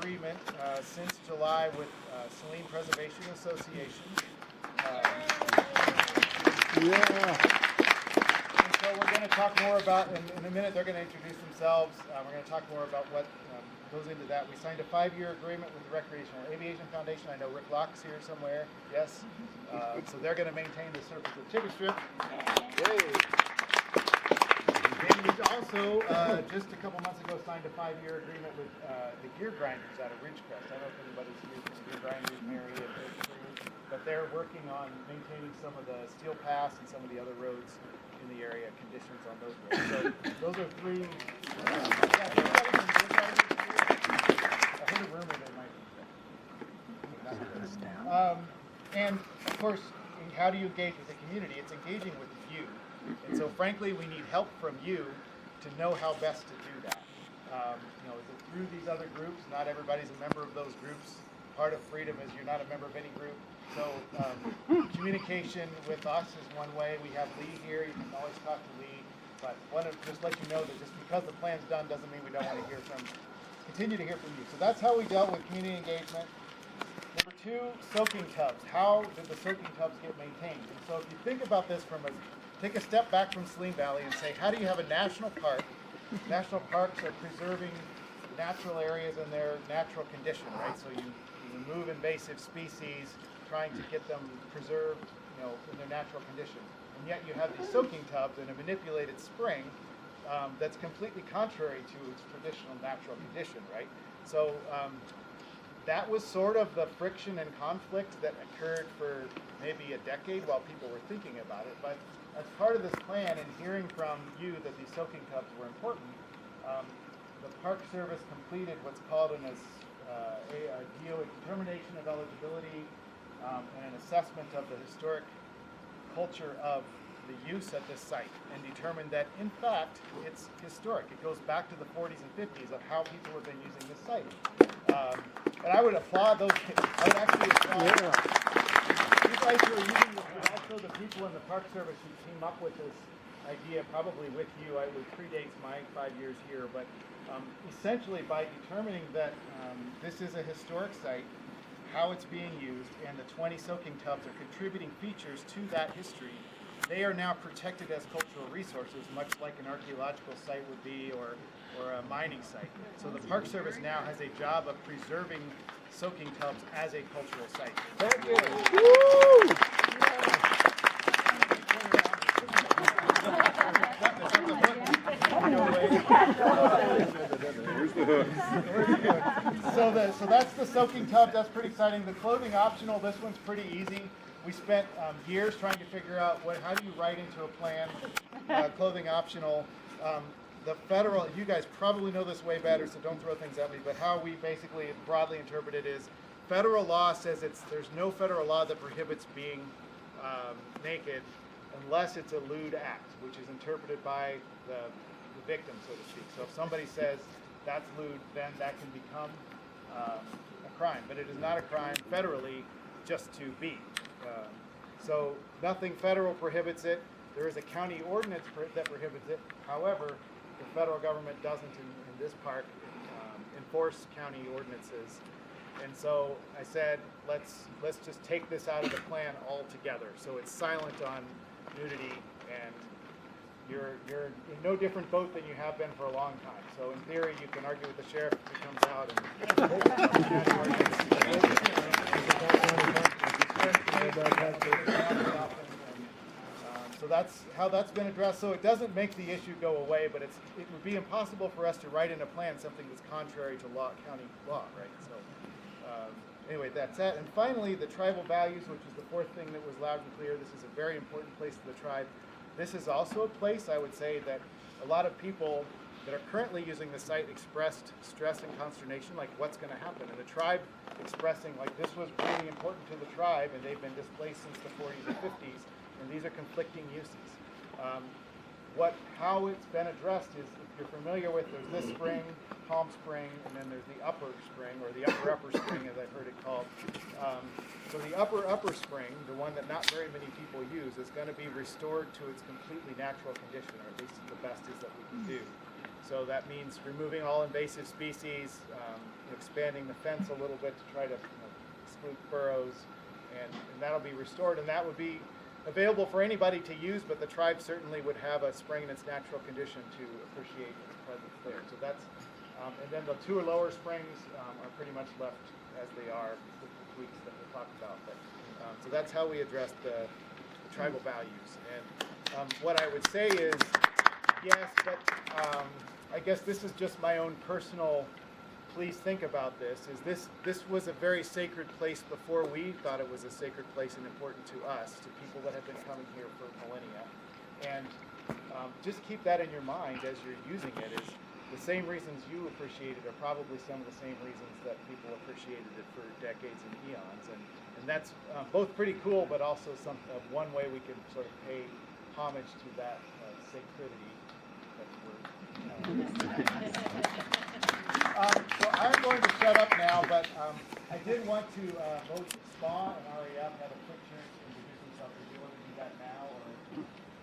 agreement since July with Saline Preservation Association. And so we're going to talk more about, in a minute they're going to introduce themselves. We're going to talk more about what goes into that. We signed a 5-year agreement with the Recreational Aviation Foundation. I know Rick Locke's here somewhere. Yes. So they're going to maintain the surface of Chicken Strip. Yay. And we also, just a couple months ago, signed a 5-year agreement with the Gear Grinders out of Ridgecrest. I don't know if anybody's here from Gear Grinders, Mary, but they're working on maintaining some of the Steel Pass and some of the other roads in the area, conditions on those roads. So those are 3. I heard a rumor they might be. And of course, how do you engage with the community? It's engaging with you. And so frankly, we need help from you to know how best to do that. Is it through these other groups? Not everybody's a member of those groups. Part of freedom is you're not a member of any group. So communication with us is one way. We have Lee here. You can always talk to Lee. But I want to just let you know that just because the plan's done doesn't mean we don't want to continue to hear from you. So that's how we dealt with community engagement. Number 2, soaking tubs. How did the soaking tubs get maintained? And so if you think about this take a step back from Saline Valley and say, how do you have a national park? National parks are preserving natural areas in their natural condition, right? So you remove invasive species, trying to get them preserved, in their natural condition. And yet you have these soaking tubs in a manipulated spring that's completely contrary to its traditional natural condition, right? So that was sort of the friction and conflict that occurred for maybe a decade while people were thinking about it. But as part of this plan and hearing from you that these soaking tubs were important, the Park Service completed what's called a determination of eligibility and an assessment of the historic culture of the use at this site, and determined that in fact it's historic. It goes back to the 40s and 50s of how people have been using this site. And I would applaud those. I would actually applaud you guys who are using this, but also the people in the Park Service who came up with this idea, probably with you. It predates my 5 years here, but essentially by determining that this is a historic site, how it's being used, and the 20 soaking tubs are contributing features to that history, they are now protected as cultural resources, much like an archaeological site would be, or a mining site. So the Park Service now has a job of preserving soaking tubs as a cultural site. Thank you. Woo! So that's the soaking tub. That's pretty exciting. The clothing optional, this one's pretty easy. We spent years trying to figure out how do you write into a plan clothing optional. The federal, you guys probably know this way better, so don't throw things at me, but how we basically broadly interpret it is federal law says there's no federal law that prohibits being naked unless it's a lewd act, which is interpreted by the victim, so to speak. So if somebody says that's lewd, then that can become a crime. But it is not a crime federally just to be. So nothing federal prohibits it. There is a county ordinance that prohibits it. However, the federal government doesn't in this park enforce county ordinances. And so I said, let's just take this out of the plan altogether. So it's silent on nudity, and you're in no different boat than you have been for a long time. So in theory, you can argue with the sheriff if he comes out so that's how that's been addressed. So it doesn't make the issue go away, but it would be impossible for us to write in a plan something that's contrary to county law, right? So anyway, that's that. And finally, the tribal values, which is the 4th thing that was loud and clear. This is a very important place to the tribe. This is also a place, I would say, that a lot of people that are currently using the site expressed stress and consternation, like what's going to happen. And the tribe expressing, like, this was really important to the tribe, and they've been displaced since the 40s and 50s, and these are conflicting uses. How it's been addressed is, if you're familiar with, there's this spring, Palm Spring, and then there's the upper spring, or the upper spring, as I've heard it called. So the upper spring, the one that not very many people use, is going to be restored to its completely natural condition, or at least the best is that we can do. So that means removing all invasive species, expanding the fence a little bit to try to exclude burrows, and that'll be restored, and that would be available for anybody to use, but the tribe certainly would have a spring in its natural condition to appreciate its presence there. So that's, and then the two lower springs are pretty much left as they are with the tweaks that we'll talk about. But, so that's how we address the tribal values. And what I would say is, yes, but I guess this is just my own personal, please think about this, is this was a very sacred place before we thought it was a sacred place and important to us, to people that have been coming here for millennia. And just keep that in your mind as you're using it, is the same reasons you appreciate it are probably some of the same reasons that people appreciated it for decades and eons. And that's both pretty cool, but also one way we can sort of pay homage to that sacredity. So I'm going to shut up now, but I did want to vote spa and